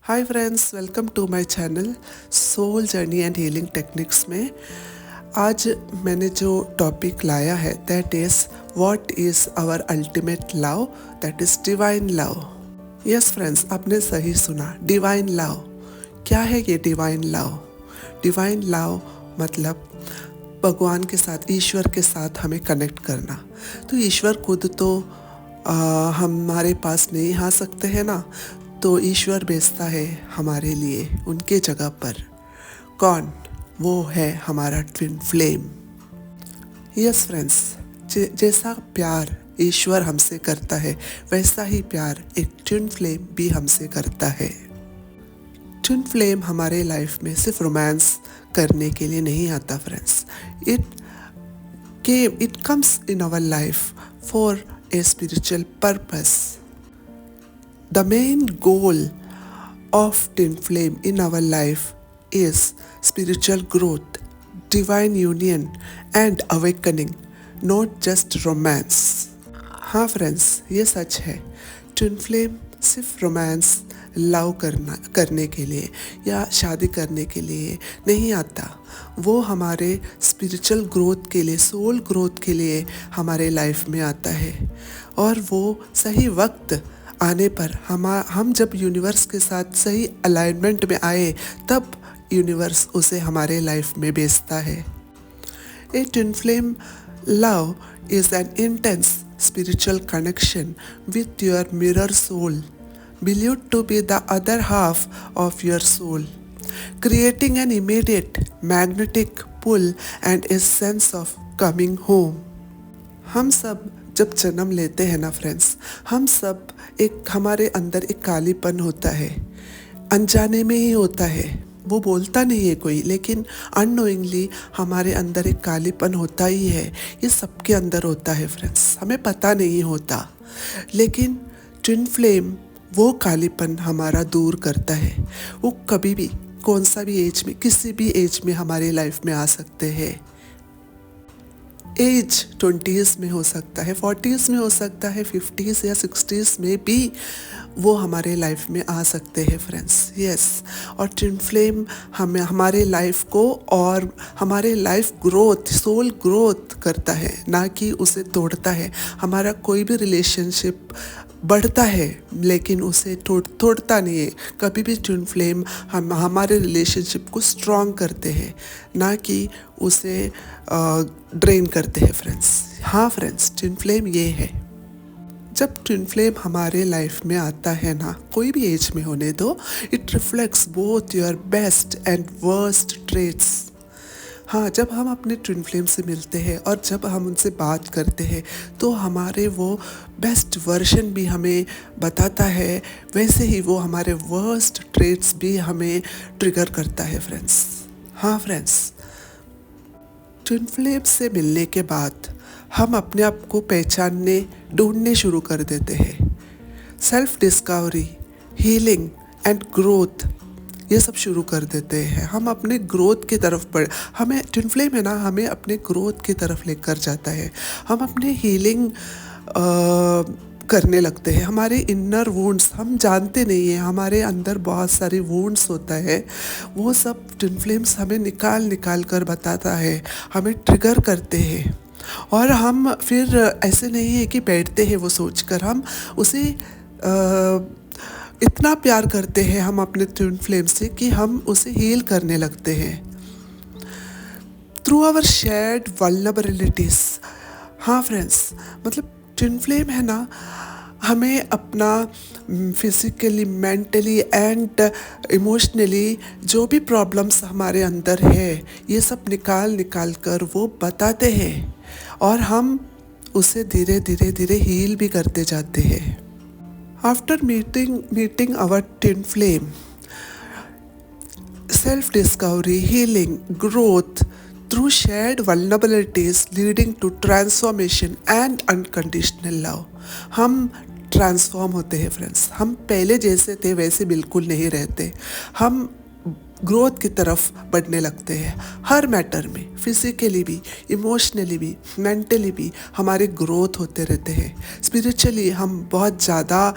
Hi friends, welcome to my channel soul journey and healing techniques में आज मैंने जो टॉपिक लाया है that is what is our ultimate love, that is divine love. Yes friends, आपने सही सुना, डिवाइन लव। क्या है ये डिवाइन लव? डिवाइन लव मतलब भगवान के साथ, ईश्वर के साथ हमें कनेक्ट करना। तो ईश्वर खुद तो हमारे पास नहीं आ सकते हैं ना, तो ईश्वर भेजता है हमारे लिए उनके जगह पर। कौन? वो है हमारा ट्विन फ्लेम। यस फ्रेंड्स, जैसा प्यार ईश्वर हमसे करता है वैसा ही प्यार एक ट्विन फ्लेम भी हमसे करता है। ट्विन फ्लेम हमारे लाइफ में सिर्फ रोमांस करने के लिए नहीं आता friends. It comes in our life for a spiritual purpose. The main goal of twin flame in our life is spiritual growth, divine union and awakening, not just romance. हाँ friends, ये सच है। Twin flame सिर्फ romance love करने के लिए या शादी करने के लिए नहीं आता। वो हमारे स्पिरिचुअल ग्रोथ के लिए, सोल ग्रोथ के लिए हमारे लाइफ में आता है। और वो सही वक्त आने पर हम जब यूनिवर्स के साथ सही अलाइनमेंट में आए तब यूनिवर्स उसे हमारे लाइफ में भेजता है। A twin flame love is an intense spiritual connection with your mirror soul, believed to be the other half of your soul, creating an immediate magnetic pull and a sense of coming home. हम सब जब जन्म लेते हैं ना friends, हम सब हमारे अंदर एक कालीपन होता है, अनजाने में ही होता है। वो बोलता नहीं है कोई, लेकिन अननोइंगली हमारे अंदर एक कालीपन होता ही है। ये सबके अंदर होता है फ्रेंड्स, हमें पता नहीं होता। लेकिन ट्विन फ्लेम वो कालीपन हमारा दूर करता है। वो कभी भी, कौन सा भी एज में, किसी भी एज में हमारे लाइफ में आ सकते हैं। एज 20s में हो सकता है, 40s में हो सकता है, 50s या 60s में भी वो हमारे लाइफ में आ सकते हैं फ्रेंड्स। यस, और ट्विन फ्लेम हमें हमारे लाइफ को और हमारे लाइफ ग्रोथ, सोल ग्रोथ करता है, ना कि उसे तोड़ता है। हमारा कोई भी रिलेशनशिप बढ़ता है लेकिन उसे तोड़ता नहीं है। कभी भी ट्विन फ्लेम हमारे रिलेशनशिप को स्ट्रॉन्ग करते हैं, ना कि उसे ड्रेन करते हैं फ्रेंड्स। हाँ फ्रेंड्स, ट्विन फ्लेम ये है। जब ट्विन फ्लेम हमारे लाइफ में आता है ना, कोई भी एज में होने दो, it reflects both your best and worst traits. हाँ, जब हम अपने ट्विन फ्लेम से मिलते हैं और जब हम उनसे बात करते हैं तो हमारे वो बेस्ट वर्जन भी हमें बताता है, वैसे ही वो हमारे वर्स्ट ट्रेट्स भी हमें ट्रिगर करता है फ्रेंड्स। हाँ फ्रेंड्स, ट्विन फ्लेम से मिलने के बाद हम अपने आप को पहचानने, ढूंढने शुरू कर देते हैं। Self discovery, healing and growth, ये सब शुरू कर देते हैं। हम अपने ग्रोथ की तरफ हमें ट्विन फ्लेम है ना, हमें अपने ग्रोथ की तरफ लेकर जाता है। हम अपने हीलिंग करने लगते हैं। हमारे इनर वुंड्स हम जानते नहीं हैं, हमारे अंदर बहुत सारी वुंड्स होता है, वो सब ट्विन फ्लेम्स हमें निकाल कर बताता है, हमें ट्रिगर करते हैं। और हम फिर ऐसे नहीं है कि बैठते हैं वो सोचकर, हम उसे इतना प्यार करते हैं हम अपने ट्विन फ्लेम से कि हम उसे हील करने लगते हैं थ्रू आवर शेयर्ड वल्नरेबिलिटीज। हाँ फ्रेंड्स, मतलब ट्विन फ्लेम है ना, हमें अपना फिजिकली, मेंटली एंड इमोशनली जो भी प्रॉब्लम्स हमारे अंदर है, ये सब निकाल कर वो बताते हैं और हम उसे धीरे धीरे हील भी करते जाते हैं। After meeting our twin flame, self discovery, healing, growth through shared vulnerabilities leading to transformation and unconditional love, हम ट्रांसफॉर्म होते हैं फ्रेंड्स। हम पहले जैसे थे वैसे बिल्कुल नहीं रहते। हम ग्रोथ की तरफ बढ़ने लगते हैं। हर मैटर में फिजिकली भी, इमोशनली भी, मेंटली भी हमारे ग्रोथ होते रहते हैं। स्पिरिचुअली हम बहुत ज़्यादा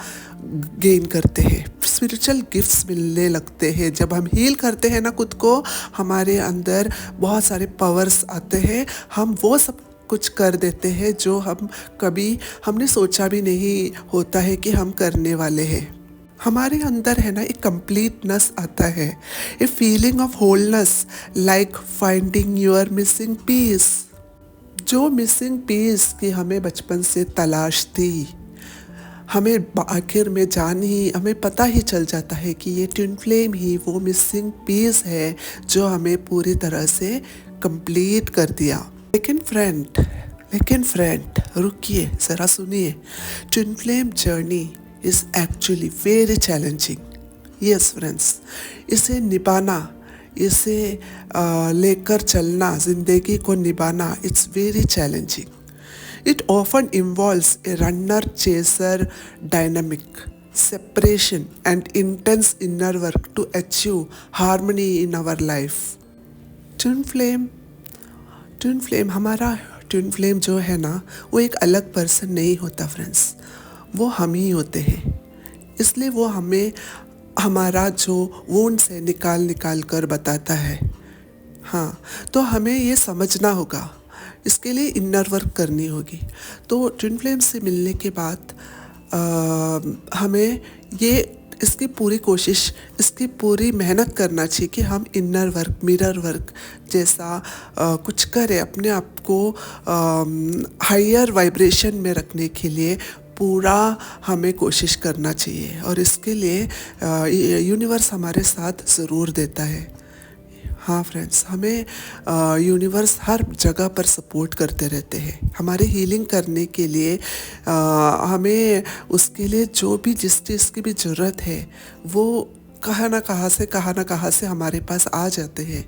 गेन करते हैं, स्पिरिचुअल गिफ्ट्स मिलने लगते हैं। जब हम हील करते हैं ना खुद को, हमारे अंदर बहुत सारे पावर्स आते हैं। हम वो सब कुछ कर देते हैं जो हम कभी हमने सोचा भी नहीं होता है कि हम करने वाले हैं। हमारे अंदर है ना एक कंप्लीटनेस आता है, a feeling of wholeness, like finding your missing piece. जो मिसिंग पीस की हमें बचपन से तलाश थी, हमें आखिर में हमें पता ही चल जाता है कि ये ट्विन फ्लेम ही वो मिसिंग पीस है जो हमें पूरी तरह से कंप्लीट कर दिया। लेकिन फ्रेंड रुकिए, ज़रा सुनिए। Twin flame journey is actually very challenging. Yes friends, इसे निभाना, इसे लेकर चलना, ज़िंदगी को निभाना, it's very challenging. It often involves a runner-chaser dynamic, separation, and intense inner work to achieve harmony in our life. Twin flame, twin flame हमारा twin flame जो है ना, वो एक अलग पर्सन नहीं होता फ्रेंड्स, वो हम ही होते हैं। इसलिए वो हमें हमारा जो वोंड्स है निकाल कर बताता है। हाँ, तो हमें ये समझना होगा, इसके लिए इनर वर्क करनी होगी। तो ट्विन फ्लेम से मिलने के बाद हमें ये इसकी पूरी कोशिश, इसकी पूरी मेहनत करना चाहिए कि हम इनर वर्क, मिरर वर्क जैसा कुछ करें, अपने आप को हायर वाइब्रेशन में रखने के लिए पूरा हमें कोशिश करना चाहिए। और इसके लिए यूनिवर्स हमारे साथ ज़रूर देता है। हाँ फ्रेंड्स, हमें यूनिवर्स हर जगह पर सपोर्ट करते रहते हैं हमारे हीलिंग करने के लिए। हमें उसके लिए जो भी जिस चीज़ की भी ज़रूरत है वो कहाँ ना कहाँ से हमारे पास आ जाते हैं।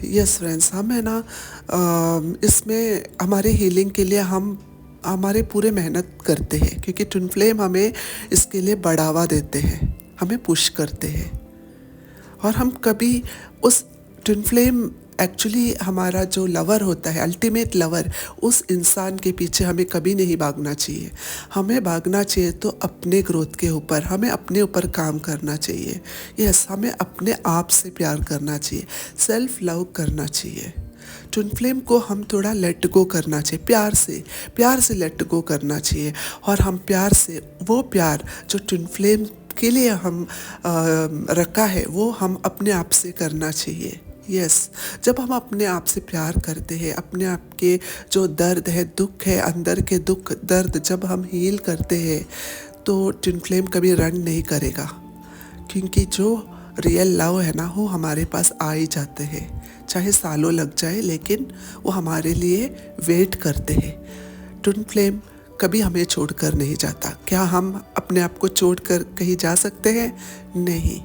यस फ्रेंड्स, हम है ना इसमें हमारे हीलिंग के लिए हम हमारे पूरे मेहनत करते हैं, क्योंकि ट्विन फ्लेम हमें इसके लिए बढ़ावा देते हैं, हमें पुश करते हैं। और हम कभी उस ट्विन फ्लेम एक्चुअली हमारा जो लवर होता है, अल्टीमेट लवर, उस इंसान के पीछे हमें कभी नहीं भागना चाहिए। हमें भागना चाहिए तो अपने ग्रोथ के ऊपर, हमें अपने ऊपर काम करना चाहिए। यस, हमें अपने आप से प्यार करना चाहिए, सेल्फ लव करना चाहिए। ट्विन फ्लेम को हम थोड़ा लेट गो करना चाहिए, प्यार से लेट गो करना चाहिए। और हम प्यार से, वो प्यार जो ट्विन फ्लेम के लिए हम रखा है, वो हम अपने आप से करना चाहिए। यस, जब हम अपने आप से प्यार करते हैं, अपने आप के जो दर्द है, दुख है, अंदर के दुख दर्द जब हम हील करते हैं, तो ट्विन फ्लेम कभी रन नहीं करेगा, क्योंकि जो रियल लव है ना, वो हमारे पास आ ही जाते हैं। चाहे सालों लग जाए, लेकिन वो हमारे लिए वेट करते हैं। ट्विन फ्लेम कभी हमें छोड़कर नहीं जाता। क्या हम अपने आप को छोड़कर कहीं जा सकते हैं? नहीं,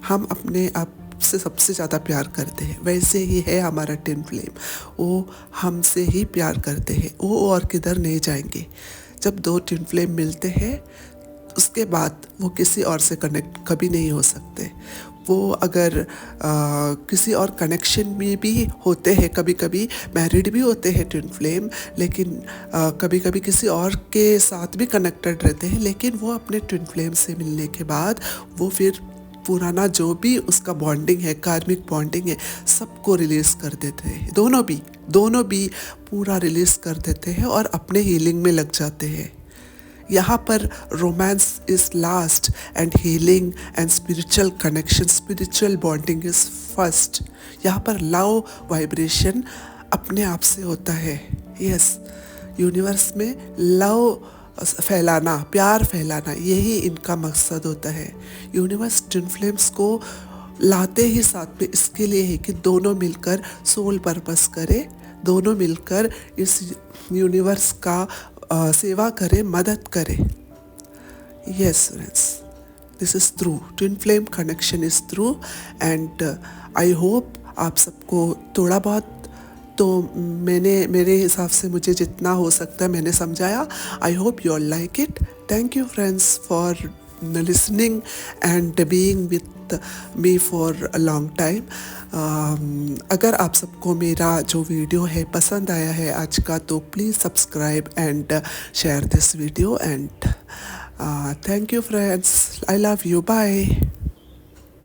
हम अपने आप से सबसे ज़्यादा प्यार करते हैं। वैसे ही है हमारा ट्विन फ्लेम, वो हमसे ही प्यार करते हैं, वो और किधर नहीं जाएंगे। जब दो ट्विन फ्लेम मिलते हैं, उसके बाद वो किसी और से कनेक्ट कभी नहीं हो सकते। वो अगर किसी और कनेक्शन में भी होते हैं, कभी कभी मैरिड भी होते हैं ट्विन फ्लेम, लेकिन कभी कभी किसी और के साथ भी कनेक्टेड रहते हैं, लेकिन वो अपने ट्विन फ्लेम से मिलने के बाद वो फिर पुराना जो भी उसका बॉन्डिंग है, कार्मिक बॉन्डिंग है, सबको रिलीज़ कर देते हैं। दोनों भी पूरा रिलीज़ कर देते हैं और अपने हीलिंग में लग जाते हैं। यहाँ पर romance is last and healing and spiritual connection, spiritual bonding is first. यहाँ पर लव वाइब्रेशन अपने आप से होता है। यस, यूनिवर्स में लव फैलाना, प्यार फैलाना, यही इनका मकसद होता है। यूनिवर्स ट्विन फ्लेम्स को लाते ही साथ में इसके लिए है कि दोनों मिलकर सोल पर्पस करें, दोनों मिलकर इस यूनिवर्स का सेवा करें, मदद करें। Yes friends, this is true, twin flame connection is true and I hope आप सबको थोड़ा बहुत, तो मेरे हिसाब से मुझे जितना हो सकता है मैंने समझाया। I hope you all like it. Thank you friends for listening and being with me for a long time. अगर आप सबको मेरा जो वीडियो है पसंद आया है आज का, तो please subscribe and share this video and thank you friends. I love you. Bye.